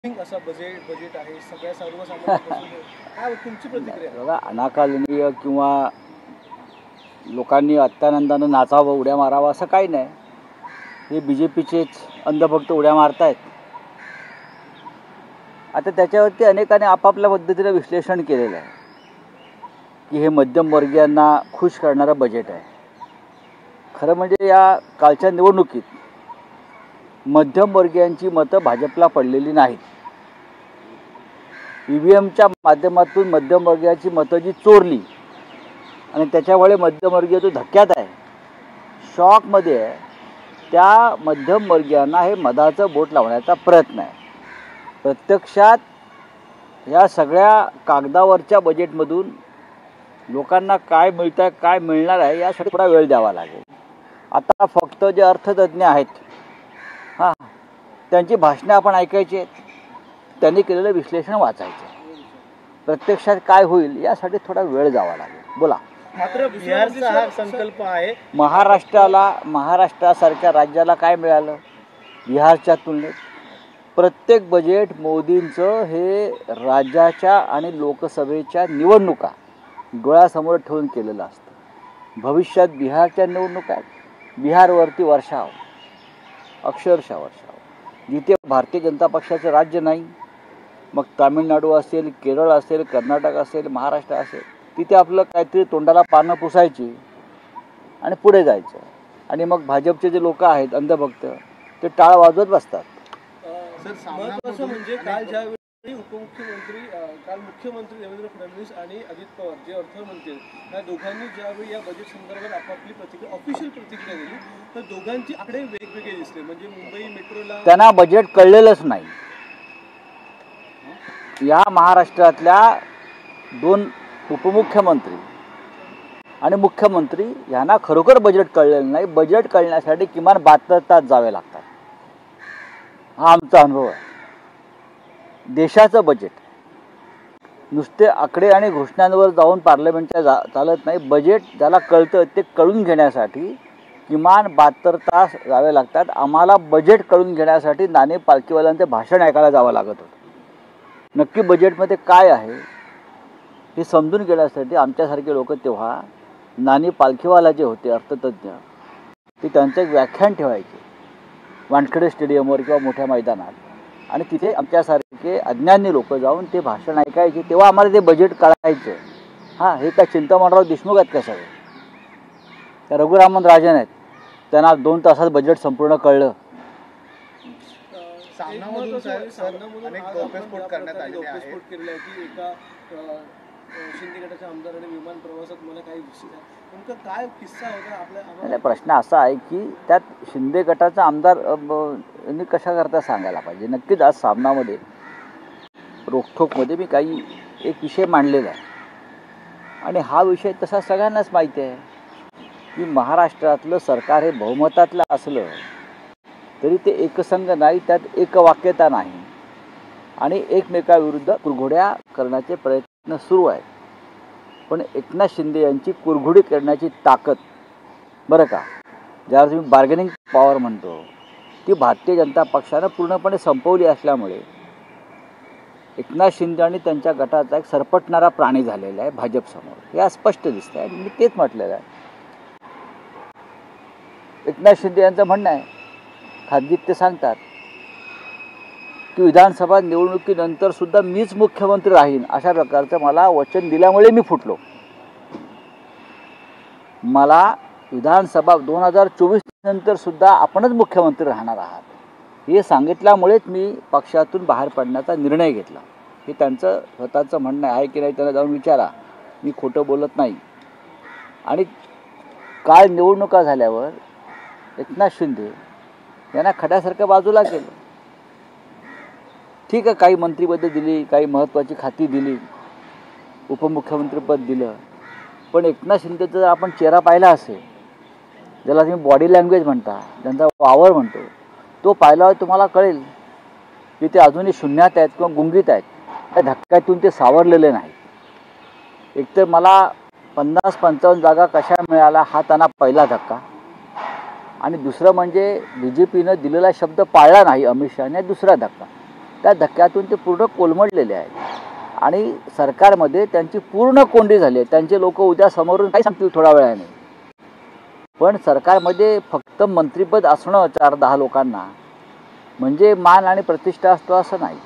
असं बजेट आहे सगळ्या सर्वसामान्यांपासून काय तुमची प्रतिक्रिया? बघा, अनाकलनीय किंवा लोकांनी अत्यानंदानं नाचावं, उड्या मारावं असं काही नाही. हे BJPचेच अंधभक्त उड्या मारतायत. आता त्याच्यावरती अनेकांनी आपापल्या पद्धतीने विश्लेषण केलेलं आहे की हे मध्यमवर्गीयांना खुश करणारं बजेट आहे. खरं म्हणजे या कालच्या निवडणुकीत मध्यमवर्गीयांची मतं भाजपला पडलेली नाहीत. EVMच्या माध्यमातून मध्यमवर्गीयाची मतं जी चोरली आणि त्याच्यामुळे मध्यमवर्गीय तो धक्क्यात आहे, शॉकमध्ये आहे, त्या मध्यमवर्गीयांना हे मधाचं बोट लावण्याचा प्रयत्न आहे. प्रत्यक्षात या सगळ्या कागदावरच्या बजेटमधून लोकांना काय मिळतं, काय मिळणार आहे यासाठी थोडा वेळ द्यावा लागेल. आता फक्त जे अर्थतज्ज्ञ आहेत त्यांची भाषणं आपण ऐकायची आहेत, त्यांनी केलेलं विश्लेषण वाचायचं. प्रत्यक्षात काय होईल यासाठी थोडा वेळ जावा लागेल. बोला. मात्र बिहारचा हा संकल्प आहे. महाराष्ट्रासारख्या राज्याला काय मिळालं बिहारच्या तुलनेत? प्रत्येक बजेट मोदींचं हे राज्याच्या आणि लोकसभेच्या निवडणुका डोळ्यासमोर ठेवून केलेलं असतं. भविष्यात बिहारच्या निवडणुका आहेत. बिहारवरती वर्षाव, अक्षरशः वर्षाव. जिथे भारतीय जनता पक्षाचं राज्य नाही, मग तामिळनाडू असेल, केरळ असेल, कर्नाटक असेल, महाराष्ट्र असेल, तिथे आपलं काहीतरी तोंडाला पानं पुसायची आणि पुढे जायचं. आणि मग भाजपचे जे लोक आहेत अंधभक्त, ते टाळ वाजवत बसतात. महत्त्वाचं म्हणजे काल ज्यावेळी मुख्यमंत्री देवेंद्र फडणवीस आणि अजित पवार जे अर्थमंत्री या दोघांनी ज्यावेळी या बजेट संदर्भात आपापली प्रतिक्रिया ऑफिशियल प्रतिक्रिया दिली, तर दोघांची आकडे वेगवेगळे दिसले. म्हणजे मुंबई मेट्रोला त्यांना बजेट कळलेलंच नाही. या महाराष्ट्रातल्या 2 उपमुख्यमंत्री आणि मुख्यमंत्री यांना खरोखर बजेट कळलेलं नाही. बजेट कळण्यासाठी किमान 72 तास जावे लागतात. हा आमचा अनुभव आहे. देशाचं बजेट नुसते आकडे आणि घोषणांवर जाऊन पार्लमेंटच्या चालत नाही. बजेट ज्याला कळतं ते कळून घेण्यासाठी किमान 72 तास जावे लागतात. आम्हाला बजेट कळून घेण्यासाठी नाणे पालखीवाल्यांचे भाषण ऐकायला जावं लागत होतं. नक्की बजेटमध्ये काय आहे हे समजून घेण्यासाठी आमच्यासारखे लोक तेव्हा नाणी पालखीवाला जे होते अर्थतज्ज्ञ, ते त्यांचं एक व्याख्यान ठेवायचे वानखेडे स्टेडियमवर किंवा मोठ्या मैदानात, आणि तिथे आमच्यासारखे अज्ञानी लोक जाऊन ते भाषण ऐकायचे. तेव्हा आम्हाला ते बजेट कळायचं. हे काय चिंतामणराव देशमुख आहेत का सगळे? त्या रघुरामन राजन आहेत, त्यांना 2 तासात बजेट संपूर्ण कळलं. अनेक गौप्यस्फोट करण्यात आलेले आहेत की एका शिंदे गटाच्या आमदाराने विमान प्रवासात मला काही नेमकं काय किस्सा होता आपल्या? प्रश्न असा आहे की त्यात शिंदे गटाचा आमदार यांनी कशा करता सांगायला पाहिजे. नक्कीच आज सामनामध्ये रोखठोकमध्ये मी काही एक विषय मांडलेला आहे, आणि हा विषय तसा सगळ्यांनाच माहिती आहे की महाराष्ट्रातलं सरकार हे बहुमतातलं असलं तरी ते एकसंघ नाही, त्यात एकवाक्यता नाही, आणि एकमेकाविरुद्ध कुरघोड्या करण्याचे प्रयत्न सुरू आहेत. पण एकनाथ शिंदे यांची कुरघोडी करण्याची ताकद, बरं का, ज्याला तुम्ही बार्गेनिंग पॉवर म्हणतो, ती भारतीय जनता पक्षानं पूर्णपणे संपवली असल्यामुळे एकनाथ शिंदे आणि त्यांच्या गटाचा एक सरपटणारा प्राणी झालेला आहे भाजपसमोर. हे स्पष्ट दिसतं आहे. मी तेच म्हटलेलं आहे. एकनाथ शिंदे यांचं म्हणणं आहे, खाजगीत ते सांगतात की विधानसभा निवडणुकीनंतर सुद्धा मीच मुख्यमंत्री राहीन, अशा प्रकारचं मला वचन दिल्यामुळे मी फुटलो. मला विधानसभा 2024 नंतर सुद्धा आपणच मुख्यमंत्री राहणार आहात हे सांगितल्यामुळेच मी पक्षातून बाहेर पडण्याचा निर्णय घेतला. हे त्यांचं स्वतःचं म्हणणं आहे की नाही त्यांना जाऊन विचारा. मी खोटं बोलत नाही. आणि काल निवडणुका झाल्यावर एकनाथ शिंदे यांना खड्यासारखं बाजूला केलं. ठीक आहे, काही मंत्रिपदं दिली, काही महत्त्वाची खाती दिली, उपमुख्यमंत्रीपद दिलं, पण एकनाथ शिंदेचा जर आपण चेहरा पाहिला असेल, ज्याला तुम्ही बॉडी लँग्वेज म्हणता, त्यांचा वावर म्हणतो, तो पाहिल्यावर तुम्हाला कळेल की ते अजूनही शून्यात आहेत किंवा गुंगीत आहेत. त्या धक्क्यातून ते सावरलेले नाहीत. एकतर मला 50-55 जागा कशा मिळाल्या हा त्यांना पहिला धक्का, आणि दुसरं म्हणजे BJPनं दिलेला शब्द पाळला नाही अमित शहाने, दुसरा धक्का. त्या धक्क्यातून ते पूर्ण कोलमडलेले आहेत आणि सरकारमध्ये त्यांची पूर्ण कोंडी झाली आहे. त्यांचे लोक उद्या समोरून काही सांगतील थोड्या वेळाने. पण सरकारमध्ये फक्त मंत्रिपद असणं 4-10 लोकांना म्हणजे मान आणि प्रतिष्ठा असतो असं नाही.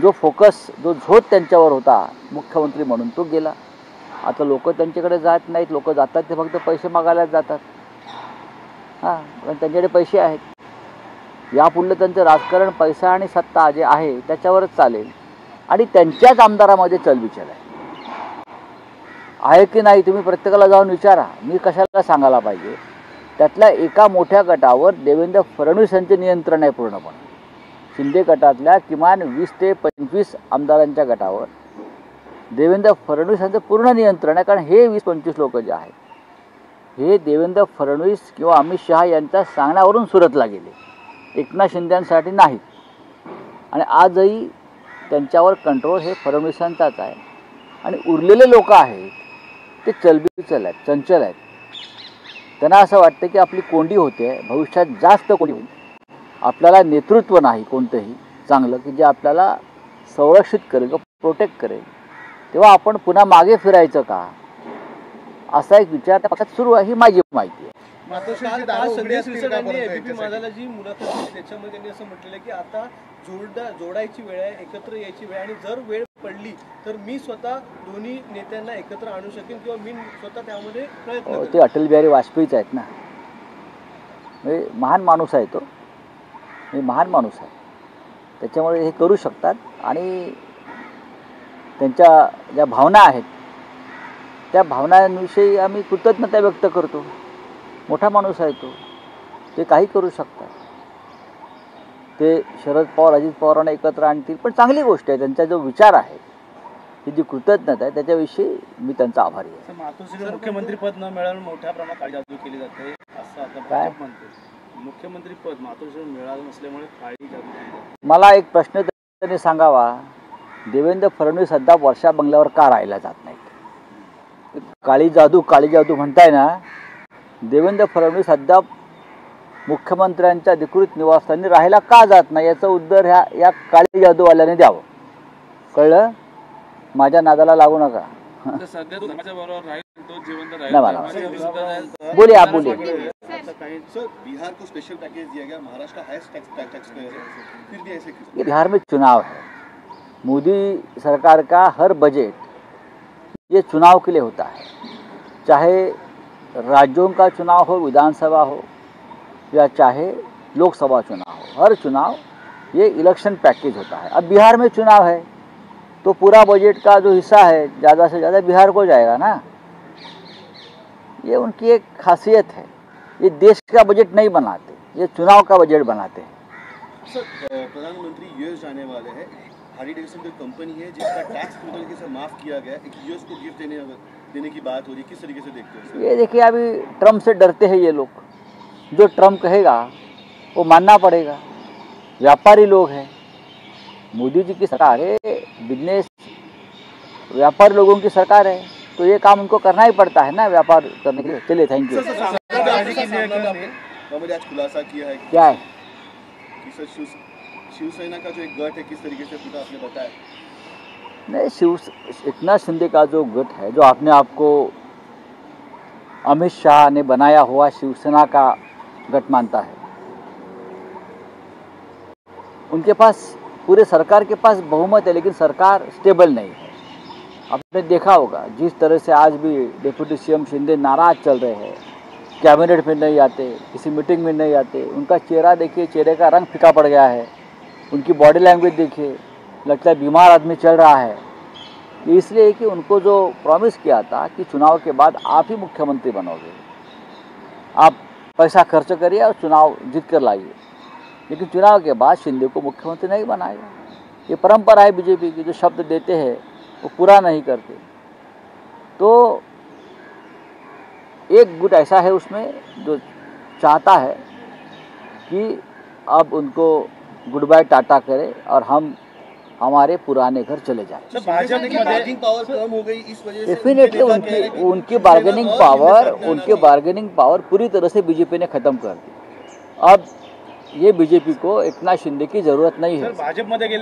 जो फोकस, जो झोत त्यांच्यावर होता मुख्यमंत्री म्हणून, तो गेला. आता लोक त्यांच्याकडे जात नाहीत. लोक जातात ते फक्त पैसे मागायला जातात. हां, पण त्यांच्याकडे पैसे आहेत. यापुढलं त्यांचं राजकारण पैसा आणि सत्ता जे आहे त्याच्यावरच चालेल आणि त्यांच्याच आमदारामध्ये चलबिचल आहे की नाही तुम्ही प्रत्येकाला जाऊन विचारा. मी कशाला सांगायला पाहिजे. त्यातल्या एका मोठ्या गटावर देवेंद्र फडणवीस यांचे नियंत्रण आहे पूर्णपणे. शिंदे गटातल्या किमान 20 ते 25 आमदारांच्या गटावर देवेंद्र फडणवीस यांचं पूर्ण नियंत्रण आहे. कारण हे 20-25 लोक जे आहेत हे देवेंद्र फडणवीस किंवा अमित शहा यांच्या सांगण्यावरून सुरतला गेले, एकनाथ शिंदेसाठी नाहीत. आणि आजही त्यांच्यावर कंट्रोल हे फडणवीसांचाच आहे. आणि उरलेले लोक आहेत ते चलबिचल आहेत, चंचल आहेत. त्यांना असं वाटतं की आपली कोंडी होते, भविष्यात जास्त कोंडी होईल. आपल्याला नेतृत्व नाही कोणतंही चांगलं की जे आपल्याला संरक्षित करेल, प्रोटेक्ट करेल. तेव्हा आपण पुन्हा मागे फिरायचं का, असा एक विचार त्या पक्षात सुरू आहे. ही माझी माहिती आहे. काल संजय सिरसाटांनी एबीपी माझाला जी मुलाखत दिली त्याच्यामध्ये त्यांनी असं म्हटलेलं की आता जोडायची वेळ आहे, एकत्र यायची वेळ, आणि जर वेळ पडली तर मी स्वतः दोन्ही नेत्यांना एकत्र आणू शकेन किंवा मी स्वतः त्यामध्ये प्रयत्न करेन. ते अटल बिहारी वाजपेयीच आहेत ना. म्हणजे महान माणूस आहे तो, महान माणूस आहे. त्याच्यामुळे हे करू शकतात. आणि त्यांच्या ज्या भावना आहेत त्या भावनांविषयी आम्ही कृतज्ञता व्यक्त करतो. मोठा माणूस आहे तो, ते काही करू शकतात. ते शरद पवार, अजित पवारांना एकत्र आणतील, पण चांगली गोष्ट आहे. त्यांचा जो विचार आहे, ही जी कृतज्ञता आहे त्याच्याविषयी मी त्यांचा आभारी आहे. मातोश्रीला मुख्यमंत्री पद न मिळालं मोठ्या प्रमाणात काळजी केली जाते असं आता काय म्हणते. मुख्यमंत्री पद मातोश्रीला मिळालं नसल्यामुळे काळजी जादू. मला एक प्रश्न त्यांनी सांगावा, देवेंद्र फडणवीस सध्या वर्षा बंगल्यावर का राहायला जात नाहीत? काळी जादू म्हणताय ना. देवेंद्र फडणवीस सध्या मुख्यमंत्र्यांच्या अधिकृत निवासस्थानी राहायला का जात नाही याचं उत्तर या काळी जादूवाल्याने द्यावं. कळलं? माझ्या नादाला लागू नका. बोलिए आप बोलिए. बिहार को स्पेशल पैकेज दिया गया, महाराष्ट्र हाईएस्ट टैक्स पेयर है, फिर भी ऐसे क्यों? बिहार में चुनाव है. मोदी सरकार का हर बजट ये चुनाव के लिए होता है. चाहे राज्यों का चुनाव हो, विधानसभा हो, या चाहे लोकसभा चुनाव हो, हर चुनाव ये इलेक्शन पैकेज होता है. अब बिहार में चुनाव है तो पूरा बजट का जो हिस्सा है ज़्यादा से ज़्यादा बिहार को जाएगा ना. ये उनकी एक खासियत है. ये देश का बजट नहीं बनाते, ये चुनाव का बजट बनाते हैं. सर, प्रधानमंत्री यूएस जाने वाले हैं. हार्ली डेविडसन की कंपनी है जिसका टैक्स पूरी तरीके से माफ़ किया गया. एक यूएस को गिफ्ट देने की बात हो रही है, किस तरीके से देखते हो? ये देखिए, अभी ट्रम्प से डरते हैं ये लोग. जो ट्रम्प कहेगा वो मानना पड़ेगा. व्यापारी लोग हैं. मोदी जी की सरकार है, बिजनेस व्यापारी लोगों की सरकार है, तो ये काम उनको करना ही पड़ता है ना व्यापार करने के लिए. चलिए, थैंक यू. आज खुलासा किया है क्या है कि सर शिवसेना का जो एक गठ है किस तरीके से टूटा, आपने बताया. नहीं, एकनाथ शिंदे का जो गठ है, जो अपने आप को अमित शाह ने बनाया हुआ शिवसेना का गठ मानता है, उनके पास, पूरे सरकार के पास बहुमत है, लेकिन सरकार स्टेबल नहीं है. आपने देखा होगा जिस तरह से आज भी डिप्टी सीएम शिंदे नाराज चल रहे हैं, कैबिनेट में नहीं आते, किसी मीटिंग में नहीं आते. उनका चेहरा देखिए, चेहरे का रंग फीका पड़ गया है. उनकी बॉडी लैंग्वेज देखिए, लगता है बीमार आदमी चल रहा है. इसलिए कि उनको जो प्रॉमिस किया था कि चुनाव के बाद आप ही मुख्यमंत्री बनोगे, आप पैसा खर्च करिए और चुनाव जीत कर लाइए, लेकिन चुनाव के बाद शिंदे को मुख्यमंत्री नहीं बनाएगा. ये परंपरा है बीजेपी की, जो शब्द देते हैं वो पूरा नहीं करते. तो एक गुट ऐसा है उसमें जो चाहता है कि अब उनको गुड बाय टाटा करे और हम हमारे पुराने घर चले जाए. बार्गेनिंग पावर कम हो गई इस वजह से. डेफिनेटली उनकी बार्गेनिंग पावर पूरी तरह से बीजेपी ने ख़त्म कर दी. अब ये बीजेपी को एकनाथ शिंदे की जरूरत नहीं है। भाजपमध्ये